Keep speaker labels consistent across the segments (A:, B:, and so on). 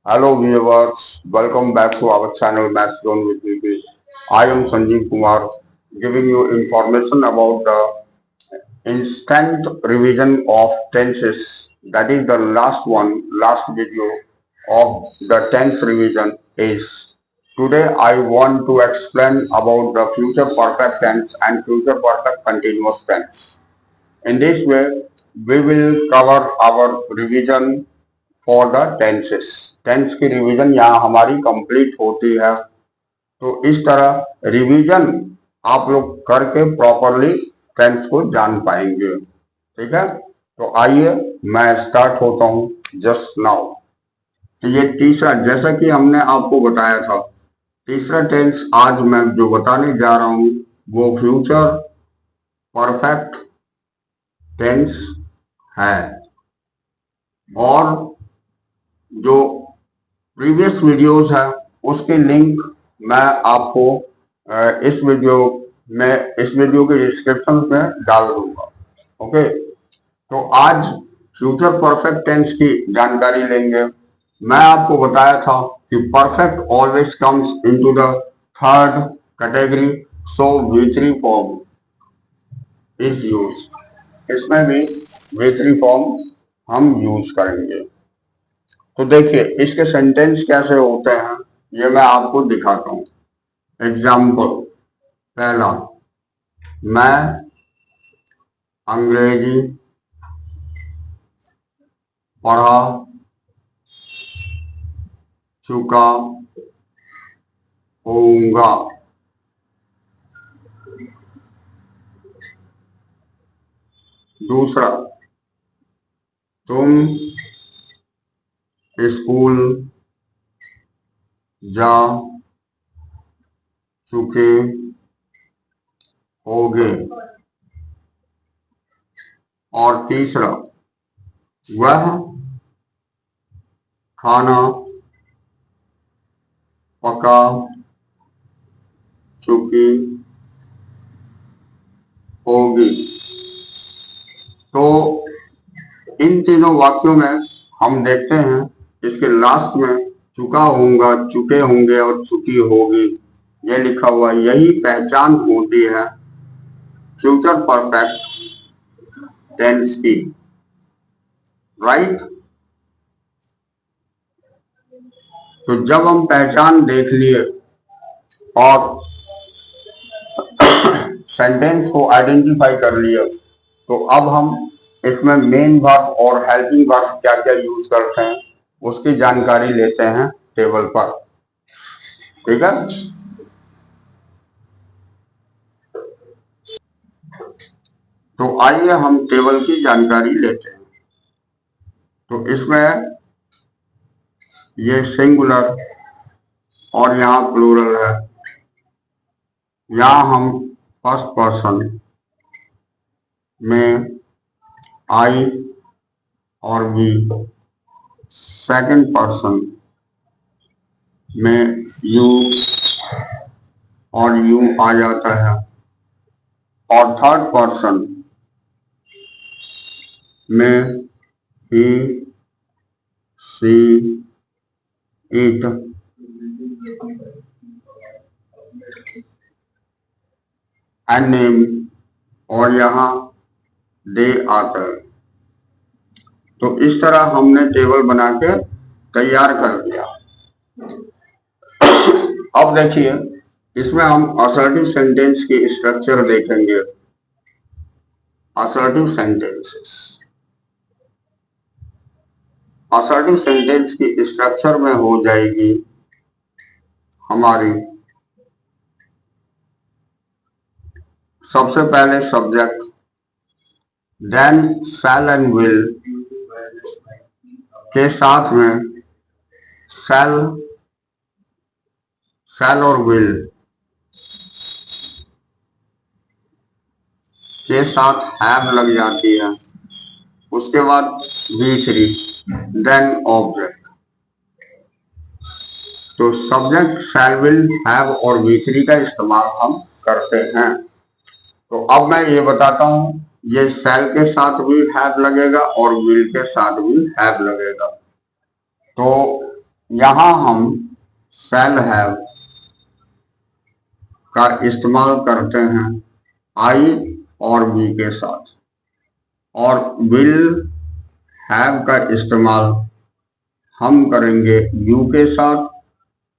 A: Hello viewers, welcome back to our channel Math Zone with VP. I am Sanjeev Kumar giving you information about the instant revision of tenses. That is the last video of the tense revision is. Today I want to explain about the future perfect tense and future perfect continuous tense. In this way, we will cover our revision for the tenses. Tense की revision यहाँ हमारी complete होती है। तो इस तरह revision आप लोग करके प्रॉपरली टेंस को जान पाएंगे। ठीक है, तो आइए मैं स्टार्ट होता हूँ जस्ट नाउ। तो ये तीसरा, जैसा कि हमने आपको बताया था, तीसरा टेंस आज मैं जो बताने जा रहा हूँ वो फ्यूचर परफेक्ट टेंस है। और जो प्रीवियस वीडियोस है उसकी लिंक मैं आपको इस वीडियो के डिस्क्रिप्शन में डाल दूंगा। ओके, तो आज फ्यूचर परफेक्ट टेंस की जानकारी लेंगे। मैं आपको बताया था कि perfect always comes into the third category, so V3 form is use. इसमें भी V3 फॉर्म हम यूज करेंगे। तो देखिए इसके सेंटेंस कैसे होते हैं ये मैं आपको दिखाता हूं। एग्जाम्पल पहला, मैं अंग्रेजी पढ़ा चुका होऊंगा। दूसरा, तुम स्कूल जा चुके होगे। और तीसरा, वह खाना पका चुकी होगी। तो इन तीनों वाक्यों में हम देखते हैं इसके लास्ट में चुका होऊंगा, चुके होंगे और चुकी होगी ये लिखा हुआ। यही पहचान होती है फ्यूचर परफेक्ट टेंस की, राइट। तो जब हम पहचान देख लिए और सेंटेंस को आइडेंटिफाई कर लिया, तो अब हम इसमें मेन वर्ब और हेल्पिंग वर्ब क्या क्या यूज करते हैं उसकी जानकारी लेते हैं टेबल पर। ठीक है, तो आइए हम टेबल की जानकारी लेते हैं। तो इसमें ये सिंगुलर और यहाँ प्लूरल है। यहाँ हम फर्स्ट पर्सन में आई और वी, सेकंड पर्सन में यू और यू आ जाता है, और थर्ड पर्सन में ही, सी, इट, एंड नेम और यहाँ दे आता है। तो इस तरह हमने टेबल बना के तैयार कर दिया। अब देखिए इसमें हम असर्टिव सेंटेंस की स्ट्रक्चर देखेंगे। असर्टिव सेंटेंसेस, असर्टिव सेंटेंस की स्ट्रक्चर में हो जाएगी हमारी सबसे पहले subject, then shall and will के साथ में शैल और विल के साथ हैव लग जाती है। उसके बाद V3, देन ऑब्जेक्ट। तो सब्जेक्ट, शैल, विल, हैव और V3 का इस्तेमाल हम करते हैं। तो अब मैं ये बताता हूं, ये शैल के साथ भी हैव लगेगा और विल के साथ भी हैव लगेगा। तो यहां हम शैल हैव का इस्तेमाल करते हैं आई और बी के साथ, और विल हैव का इस्तेमाल हम करेंगे यू के साथ,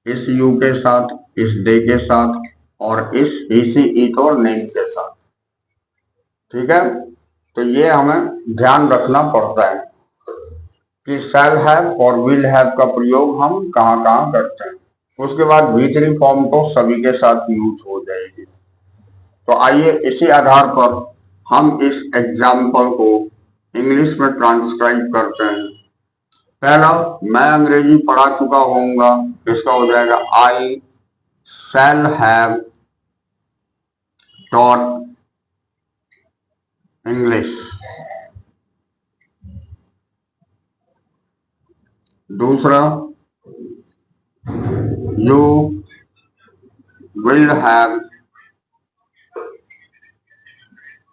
A: इस यू के साथ, इस दे के साथ, और इस ही सी इट और नेम के साथ। ठीक है, तो ये हमें ध्यान रखना पड़ता है कि शैल हैव और विल हैव का प्रयोग हम कहाँ कहाँ करते हैं। उसके बाद V3 फॉर्म तो सभी के साथ यूज हो जाएगी। तो आइए इसी आधार पर हम इस एग्जाम्पल को इंग्लिश में ट्रांसक्राइब करते हैं। पहला, मैं अंग्रेजी पढ़ा चुका होऊंगा, इसका हो जाएगा आई शैल हैव टॉट इंग्लिश। दूसरा, you will have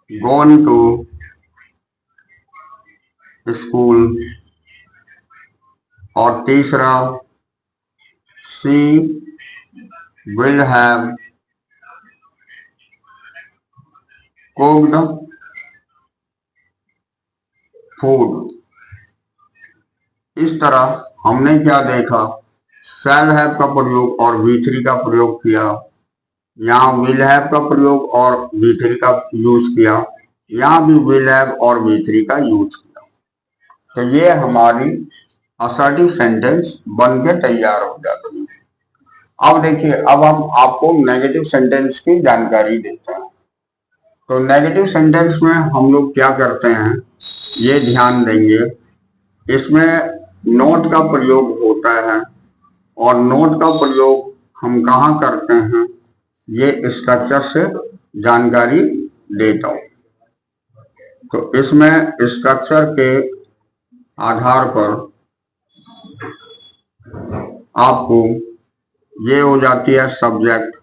A: gone to school. और तीसरा, she will have cooked food. इस तरह हमने क्या देखा, शैल हैव का प्रयोग और V3 का प्रयोग किया, यहाँ विल हैव का प्रयोग और V3 का यूज किया, यहाँ भी विल हैव और V3 का यूज किया। तो ये हमारी असर्टिव सेंटेंस बन के तैयार हो जाती है। अब देखिए, अब हम आपको नेगेटिव सेंटेंस की जानकारी देते हैं। तो नेगेटिव सेंटेंस में हम लोग क्या करते हैं, ये ध्यान देंगे, इसमें नोट का प्रयोग होता है, और नोट का प्रयोग हम कहाँ करते हैं, ये स्ट्रक्चर से जानकारी देता हूं। तो इसमें स्ट्रक्चर के आधार पर आपको ये हो जाती है subject,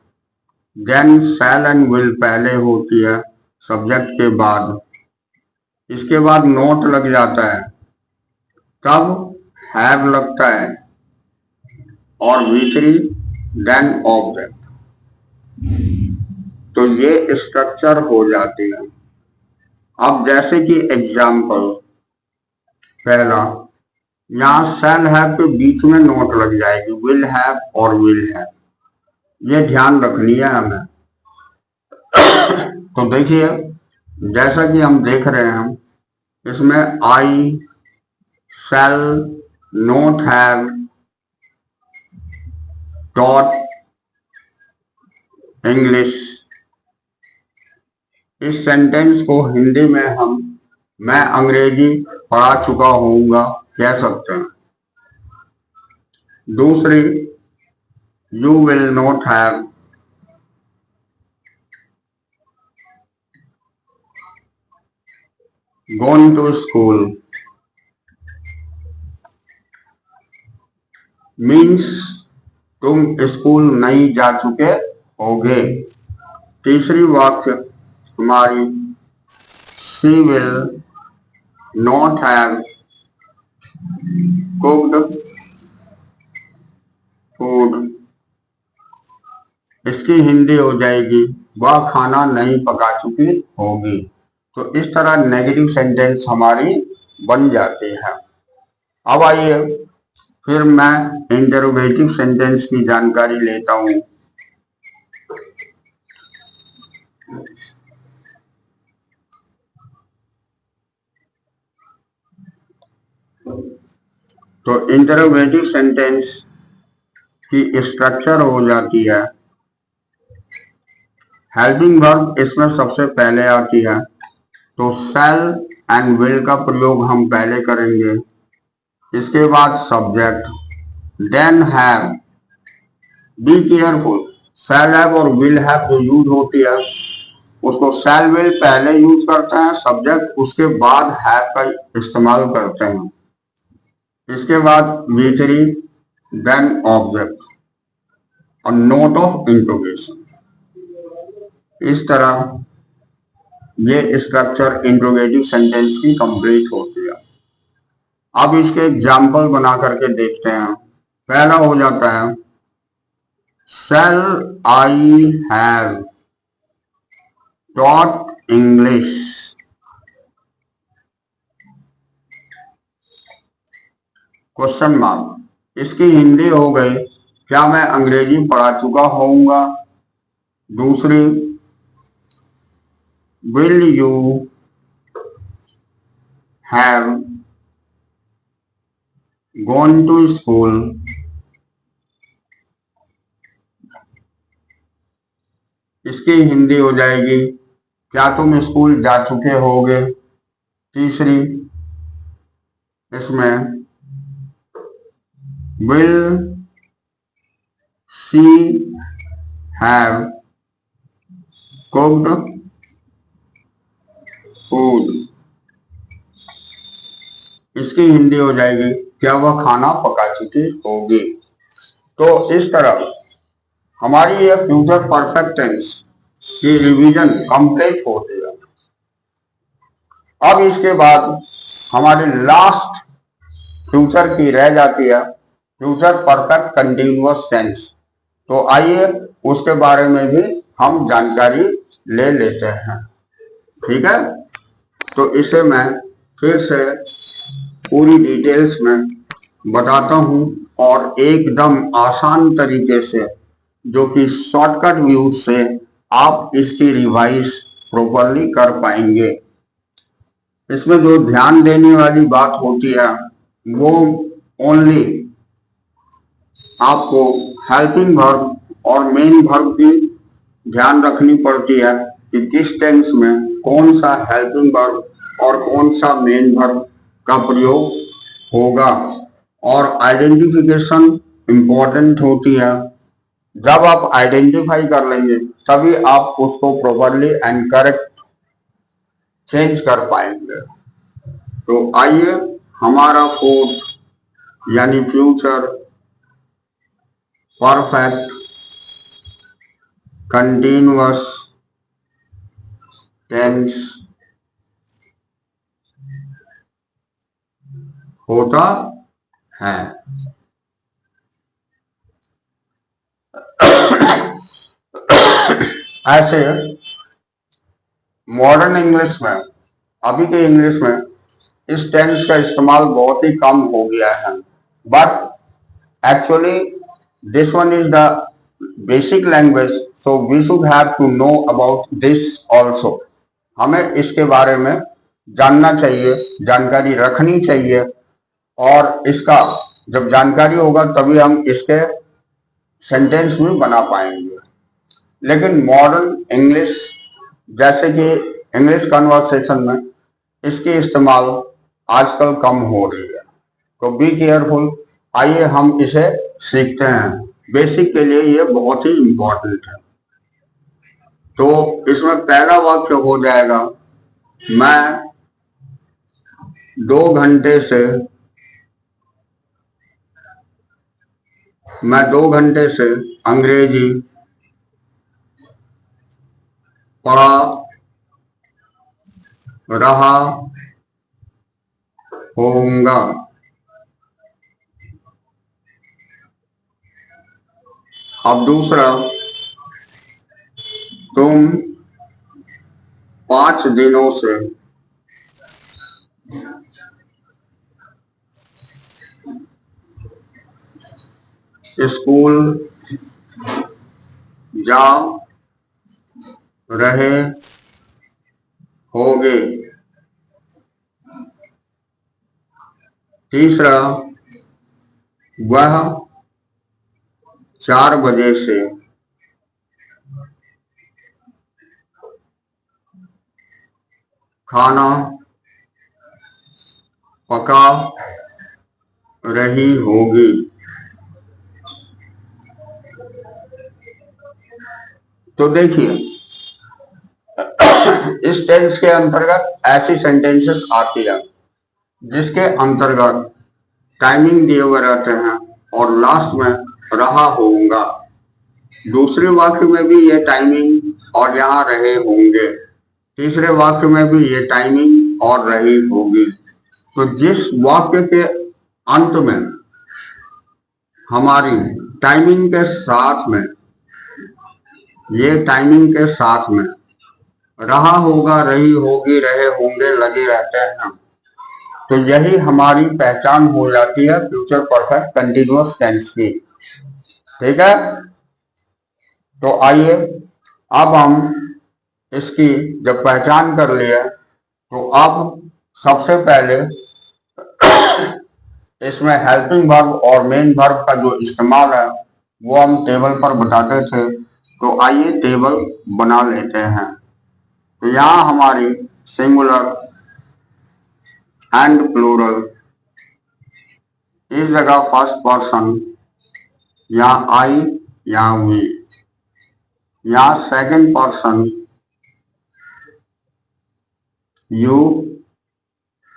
A: then shall and will पहले होती है सब्जेक्ट के बाद, इसके बाद नोट लग जाता है, तब हैव लगता है, और V3 देन ऑब्जेक्ट। तो ये स्ट्रक्चर हो जाती है। अब जैसे कि एग्जाम्पल, पहला, यहां शैल हैव के बीच में नोट लग जाएगी, विल हैव और विल हैव, ये ध्यान रखनी है हमें। तो देखिए, जैसा कि हम देख रहे हैं, इसमें आई shall not have taught English. इस सेंटेंस को हिंदी में हम मैं अंग्रेजी पढ़ा चुका होऊंगा कह सकते हैं। दूसरी, you will not have gone to school, means तुम स्कूल नहीं जा चुके होगे। तीसरी वाक्य हमारी, she will not have cooked food, इसकी हिंदी हो जाएगी, वह खाना नहीं पका चुकी होगी। तो इस तरह नेगेटिव सेंटेंस हमारी बन जाती है। अब आइए फिर मैं इंटरोगेटिव सेंटेंस की जानकारी लेता हूं। तो इंटरोगेटिव सेंटेंस की स्ट्रक्चर हो जाती है, हेल्पिंग वर्ब इसमें सबसे पहले आती है, तो शैल एंड विल का प्रयोग हम पहले करेंगे, इसके बाद subject, then have. Be careful, shall have और विल हैव जो यूज होती है, उसको शैल विल पहले यूज करते हैं सब्जेक्ट, उसके बाद हैव का इस्तेमाल करते हैं, इसके बाद V3 देन ऑब्जेक्ट और नोट ऑफ इंट्रोगेशन। इस तरह ये स्ट्रक्चर इंट्रोगेटिव सेंटेंस की कंप्लीट होती है। अब इसके एग्जाम्पल बना करके देखते हैं। पहला हो जाता है shall I have taught English. Question mark. इसकी हिंदी हो गई क्या मैं अंग्रेजी पढ़ा चुका होऊंगा। दूसरी will you have gone to school. इसकी हिंदी हो जाएगी क्या तुम स्कूल जा चुके होगे। तीसरी इसमें will she have cooked food. इसकी हिंदी हो जाएगी क्या वह खाना पका चुकी होगी। तो इस तरह हमारी ये फ्यूचर परफेक्ट टेंस की रिवीजन कंप्लीट होती है। अब इसके बाद हमारी लास्ट फ्यूचर की रह जाती है फ्यूचर परफेक्ट कंटिन्यूअस टेंस। तो आइए उसके बारे में भी हम जानकारी ले लेते हैं। ठीक है, तो इसे मैं फिर से पूरी डिटेल्स में बताता हूं और एकदम आसान तरीके से, जो कि शॉर्टकट व्यूज से आप इसकी रिवाइज प्रॉपरली कर पाएंगे। इसमें जो ध्यान देने वाली बात होती है वो ओनली आपको हेल्पिंग वर्ब और मेन वर्ब की ध्यान रखनी पड़ती है कि किस टेंस में कौन सा हेल्पिंग वर्ब और कौन सा मेन वर्ब का प्रयोग होगा। और आइडेंटिफिकेशन इंपॉर्टेंट होती है। जब आप आइडेंटिफाई कर लेंगे तभी आप उसको प्रॉपरली एंड करेक्ट चेंज कर पाएंगे। तो आइए हमारा फोर्थ यानी फ्यूचर परफेक्ट कंटिन्यूअस टेंस होता है। ऐसे मॉडर्न इंग्लिश में, अभी के इंग्लिश में इस टेंस का इस्तेमाल बहुत ही कम हो गया है, but actually this one is the basic language, so we should have to know about this also. हमें इसके बारे में जानना चाहिए, जानकारी रखनी चाहिए, और इसका जब जानकारी होगा तभी हम इसके सेंटेंस भी बना पाएंगे। लेकिन मॉडर्न इंग्लिश जैसे कि इंग्लिश कन्वर्सेशन में इसकी इस्तेमाल आजकल कम हो रही है, तो बी केयरफुल। आइए हम इसे सीखते हैं। बेसिक के लिए ये बहुत ही इंपॉर्टेंट है। तो इसमें पहला वाक्य हो जाएगा मैं 2 घंटे से अंग्रेजी पढ़ा रहा होऊंगा। अब दूसरा, तुम 5 दिनों से स्कूल जा रहे होगे। तीसरा, वह 4 बजे से खाना पका रही होगी। तो देखिए इस टेंस के अंतर्गत ऐसी सेंटेंसेस आती है जिसके अंतर्गत टाइमिंग दिए हुए रहते हैं और लास्ट में रहा होऊंगा। दूसरे वाक्य में भी ये टाइमिंग और यहाँ रहे होंगे। तीसरे वाक्य में भी ये टाइमिंग और रही होगी। तो जिस वाक्य के अंत में हमारी टाइमिंग के साथ में, ये टाइमिंग के साथ में रहा होगा, रही होगी, रहे होंगे लगे रहते हैं, तो यही हमारी पहचान हो जाती है फ्यूचर परफेक्ट कंटिन्यूअस टेंस की। ठीक है, तो आइए अब हम इसकी जब पहचान कर लिए तो अब सबसे पहले इसमें हेल्पिंग वर्ब और मेन वर्ब का जो इस्तेमाल है वो हम टेबल पर बताते थे, तो आइए टेबल बना लेते हैं। तो यहाँ हमारी सिंगुलर एंड प्लूरल, इस जगह फर्स्ट पर्सन, यहाँ आई, यहाँ वी, यहाँ सेकंड पर्सन यू,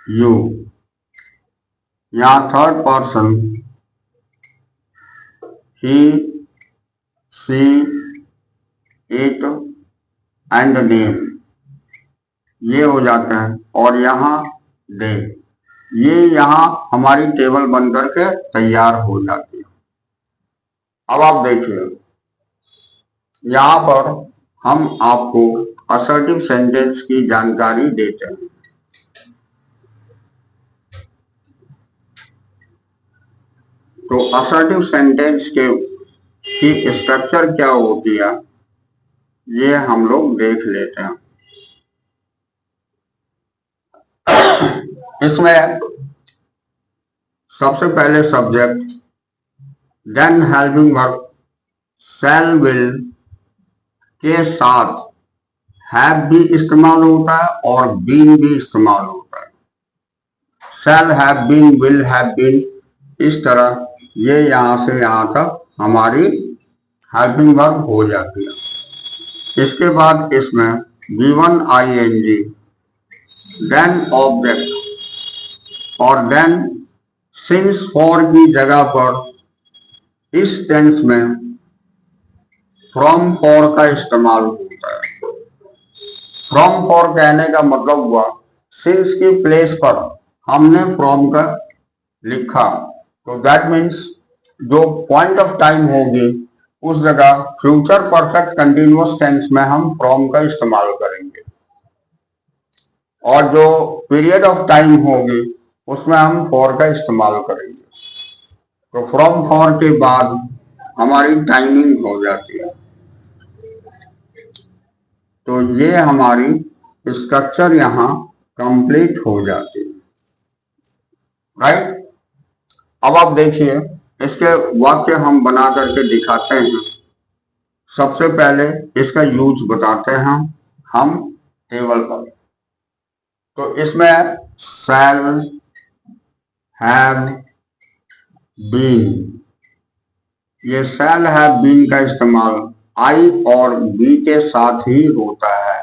A: यू, यहाँ third person he, she, it and name, ये हो जाते हैं, और यहाँ दे, ये यहाँ हमारी टेबल बन करके तैयार हो जाती है। अब आप देखिए यहाँ पर हम आपको असर्टिव सेंटेंस की जानकारी देते हैं। तो असर्टिव सेंटेंस की स्ट्रक्चर क्या होती है ये हम लोग देख लेते हैं। इसमें सबसे पहले subject, then helping verb shall, will के साथ हैव भी इस्तेमाल होता है और बीन भी इस्तेमाल होता है। Shall have been, will have been, इस तरह ये यहां से यहां तक हमारी हेल्पिंग वर्ब हो जाती है। इसके बाद इसमें V1 ING, देन ऑब्जेक्ट और देन सिंस फॉर की जगह पर इस टेंस में फ्रॉम फॉर का इस्तेमाल होता है। फ्रॉम फॉर कहने का मतलब हुआ सिंस की प्लेस पर हमने फ्रॉम का लिखा, तो दैट मीन्स जो पॉइंट ऑफ टाइम होगी उस जगह फ्यूचर परफेक्ट कंटिन्यूअस टेंस में हम फ्रॉम का इस्तेमाल करेंगे, और जो पीरियड ऑफ टाइम होगी उसमें हम फॉर का इस्तेमाल करेंगे। तो फ्रॉम फॉर के बाद हमारी टाइमिंग हो जाती है। तो ये हमारी स्ट्रक्चर यहाँ कंप्लीट हो जाती है, राइट। अब आप देखिए इसके वाक्य हम बना करके दिखाते हैं। सबसे पहले इसका यूज बताते हैं हम टेबल पर। तो इसमें शैल, हैव, बीन, ये शैल हैव बीन का इस्तेमाल आई और बी के साथ ही होता है।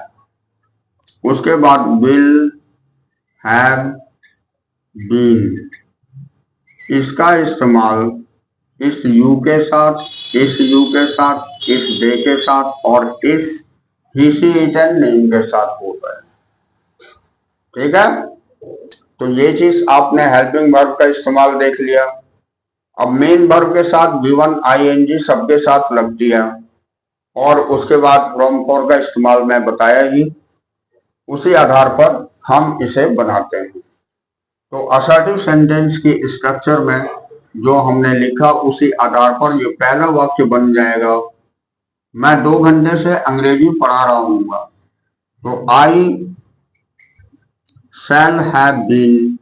A: उसके बाद विल, हैव, बीन, इसका इस्तेमाल इस यू के साथ, इस यू के साथ, इस दे के साथ और इस ही, सी, इट एंड नेम के साथ होता है। ठीक है, तो ये चीज आपने हेल्पिंग वर्ब का इस्तेमाल देख लिया। अब मेन वर्ब के साथ V1 ING सबके साथ लगती है, और उसके बाद फ्रॉम फॉर का इस्तेमाल मैं बताया ही, उसी आधार पर हम इसे बनाते हैं। तो असर्टिव सेंटेंस की स्ट्रक्चर में जो हमने लिखा उसी आधार पर ये पहला वाक्य बन जाएगा, मैं 2 घंटे से अंग्रेजी पढ़ा रहा हूँ। तो I shall have been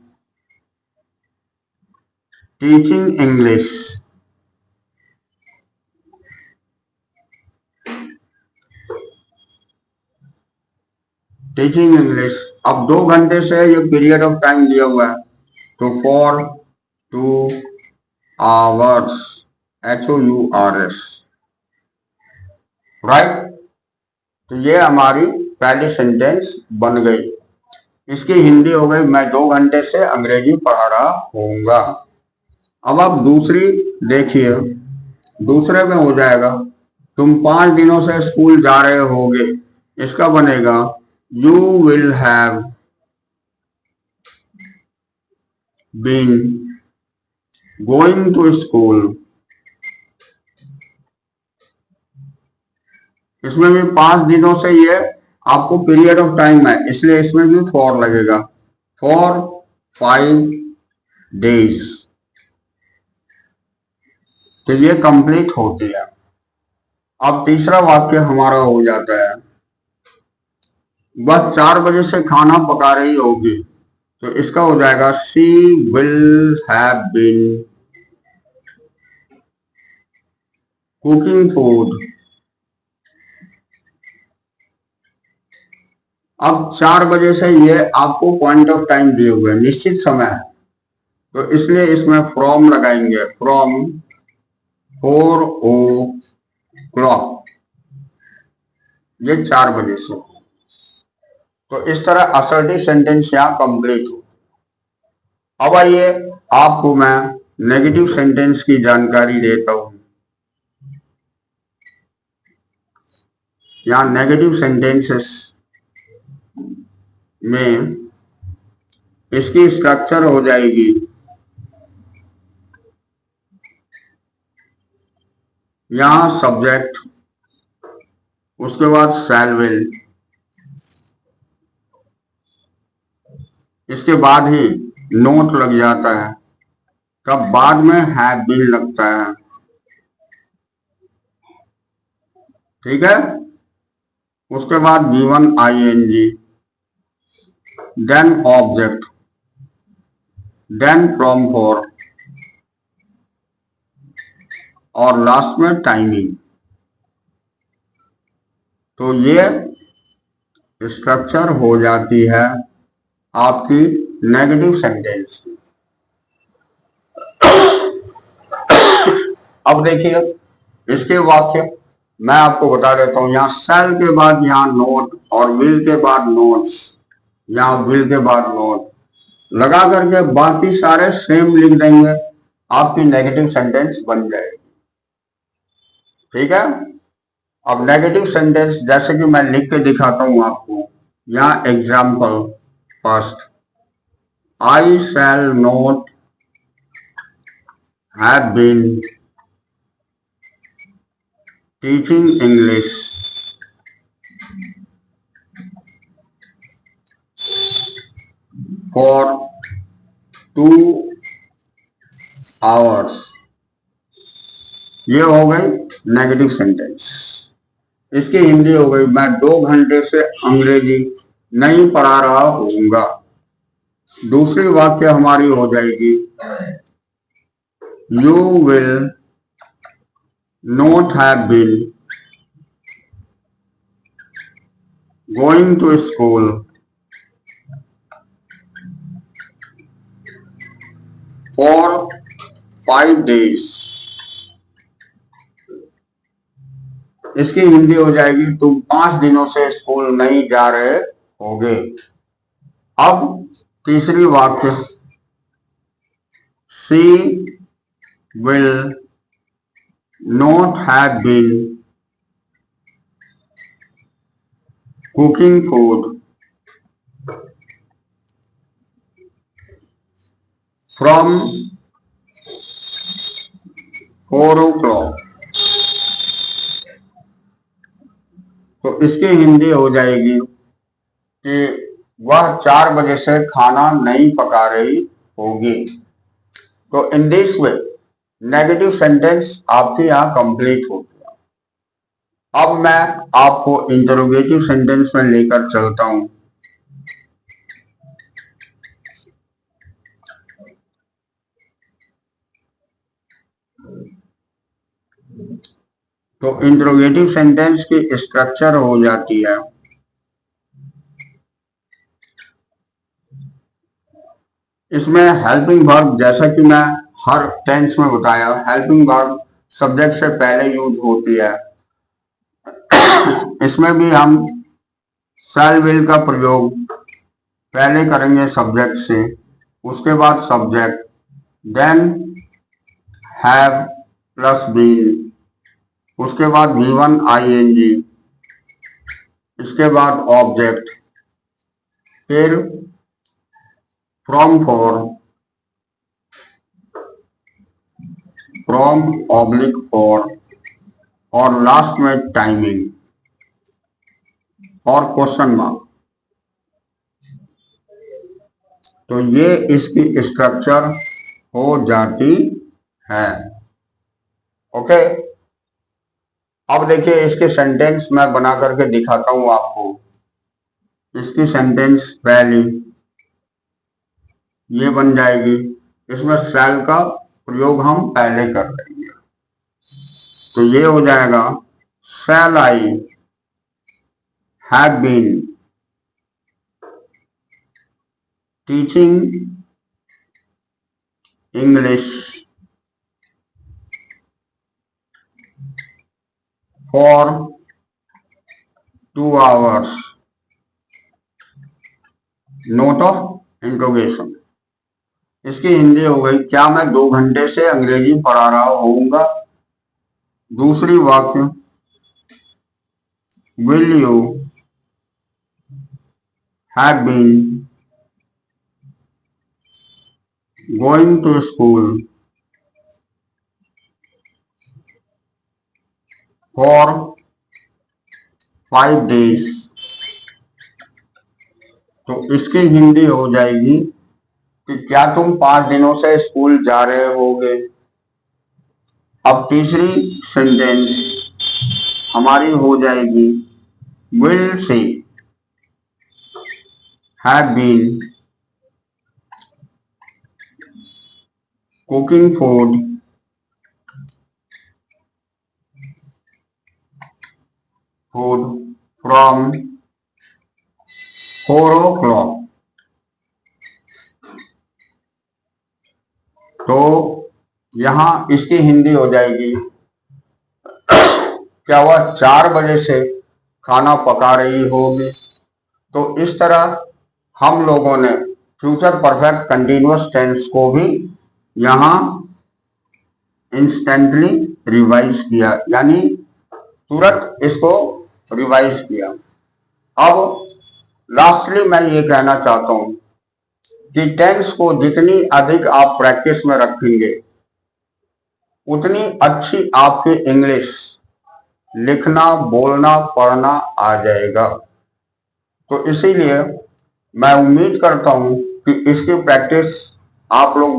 A: teaching English, teaching English. अब 2 घंटे से ये पीरियड ऑफ टाइम दिया हुआ है, तो फॉर 2 hours, HOURS, राइट। तो ये हमारी पहली सेंटेंस बन गई। इसकी हिंदी हो गई, मैं 2 घंटे से अंग्रेजी पढ़ा रहा हूँगा। अब आप दूसरी देखिए, दूसरे में हो जाएगा, तुम 5 दिनों से स्कूल जा रहे होगे। इसका बनेगा you will have been going to school इसमें भी 5 दिनों से ये आपको पीरियड ऑफ टाइम है, इसलिए इसमें भी फॉर लगेगा, फॉर 5 डेज। तो ये कंप्लीट होती है। अब तीसरा वाक्य हमारा हो जाता है, वह 4 बजे से खाना पका रही होगी। तो इसका हो जाएगा she will have been cooking food. अब 4 बजे से ये आपको पॉइंट ऑफ टाइम दिए हुए हैं, निश्चित समय है, तो इसलिए इसमें फ्रॉम लगाएंगे, फ्रॉम 4 o'clock, ये 4 बजे से। तो इस तरह असर्टिव सेंटेंस यहां कंप्लीट हो। अब आइए आपको मैं नेगेटिव सेंटेंस की जानकारी देता हूं। यहां नेगेटिव सेंटेंसेस में इसकी स्ट्रक्चर हो जाएगी, यहां सब्जेक्ट, उसके बाद शैल विल, इसके बाद ही नोट लग जाता है, तब बाद में हैव बीन लगता है। ठीक है, उसके बाद V1 ING, then object, then from for, और लास्ट में टाइमिंग। तो ये स्ट्रक्चर हो जाती है आपकी नेगेटिव सेंटेंस की। अब देखिए इसके वाक्य मैं आपको बता देता हूं। यहां सेल के बाद यहां नोट, और विल के बाद नोट, यहां विल के बाद नोट लगा करके बाकी सारे सेम लिख देंगे, आपकी नेगेटिव सेंटेंस बन जाएगी। ठीक है, अब नेगेटिव सेंटेंस जैसे कि मैं लिख के दिखाता हूं आपको। यहां example first, I shall not have been teaching English for 2 hours। ये हो गई नेगेटिव सेंटेंस। इसकी हिंदी हो गई, मैं 2 घंटे से अंग्रेजी नहीं पढ़ा रहा होऊंगा। दूसरी वाक्य हमारी हो जाएगी, you will not have been going to school for 5 days। इसकी हिंदी हो जाएगी, तुम 5 दिनों से स्कूल नहीं जा रहे होगे। अब तीसरी वाक्य, she will not have been cooking food from 4 o'clock। तो इसकी हिंदी हो जाएगी कि वह 4 बजे से खाना नहीं पका रही होगी। तो in this way negative sentence आपके यहां कंप्लीट हो गया। अब मैं आपको इंटरोगेटिव सेंटेंस में लेकर चलता हूं। तो इंटरोगेटिव सेंटेंस की स्ट्रक्चर हो जाती है, इसमें हेल्पिंग वर्ब, जैसा कि मैं हर टेंस में बताया, हेल्पिंग वर्ब सब्जेक्ट से पहले यूज होती है। इसमें भी हम शैल विल का प्रयोग पहले करेंगे सब्जेक्ट से, उसके बाद subject, then have plus been, उसके बाद V1 ING, इसके बाद ऑब्जेक्ट, फिर from for, from oblique for, और लास्ट में टाइमिंग। और क्वेश्चन मार्क। तो ये इसकी स्ट्रक्चर हो जाती है। ओके, अब देखिए इसके सेंटेंस मैं बना करके दिखाता हूं आपको। इसकी सेंटेंस पहली ये बन जाएगी, इसमें शैल का प्रयोग हम पहले कर देंगे। तो ये हो जाएगा, shall I have been teaching English for 2 hours, note of interrogation. इसकी हिंदी हो गई, क्या मैं 2 घंटे से अंग्रेजी पढ़ा रहा होऊंगा। दूसरी वाक्य, will you have been going to school for 5 days। तो इसकी हिंदी हो जाएगी कि क्या तुम 5 दिनों से स्कूल जा रहे होगे। अब तीसरी सेंटेंस हमारी हो जाएगी, will she have been cooking food from 4 o'clock। तो यहां इसकी हिंदी हो जाएगी, क्या वह 4 बजे से खाना पका रही होगी। तो इस तरह हम लोगों ने फ्यूचर परफेक्ट कंटिन्यूअस टेंस को भी यहां इंस्टेंटली रिवाइज किया, यानी तुरंत इसको रिवाइज किया। अब लास्टली मैं ये कहना चाहता हूं कि टेंस को जितनी अधिक आप प्रैक्टिस में रखेंगे उतनी अच्छी आपकी इंग्लिश लिखना, बोलना, पढ़ना आ जाएगा। तो इसीलिए मैं उम्मीद करता हूं कि इसकी प्रैक्टिस आप लोग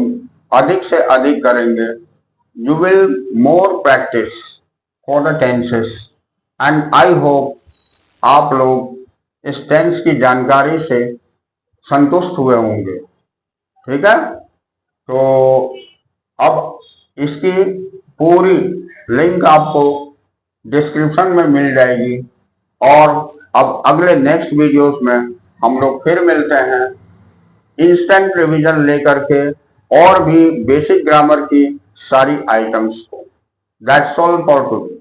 A: अधिक से अधिक करेंगे। You will more practice for the tenses and I hope आप लोग इस टेंस की जानकारी से संतुष्ट हुए होंगे। ठीक है, तो अब इसकी पूरी लिंक आपको डिस्क्रिप्शन में मिल जाएगी। और अब अगले नेक्स्ट वीडियोस में हम लोग फिर मिलते हैं इंस्टेंट रिवीजन लेकर के और भी बेसिक ग्रामर की सारी आइटम्स को। That's all for today.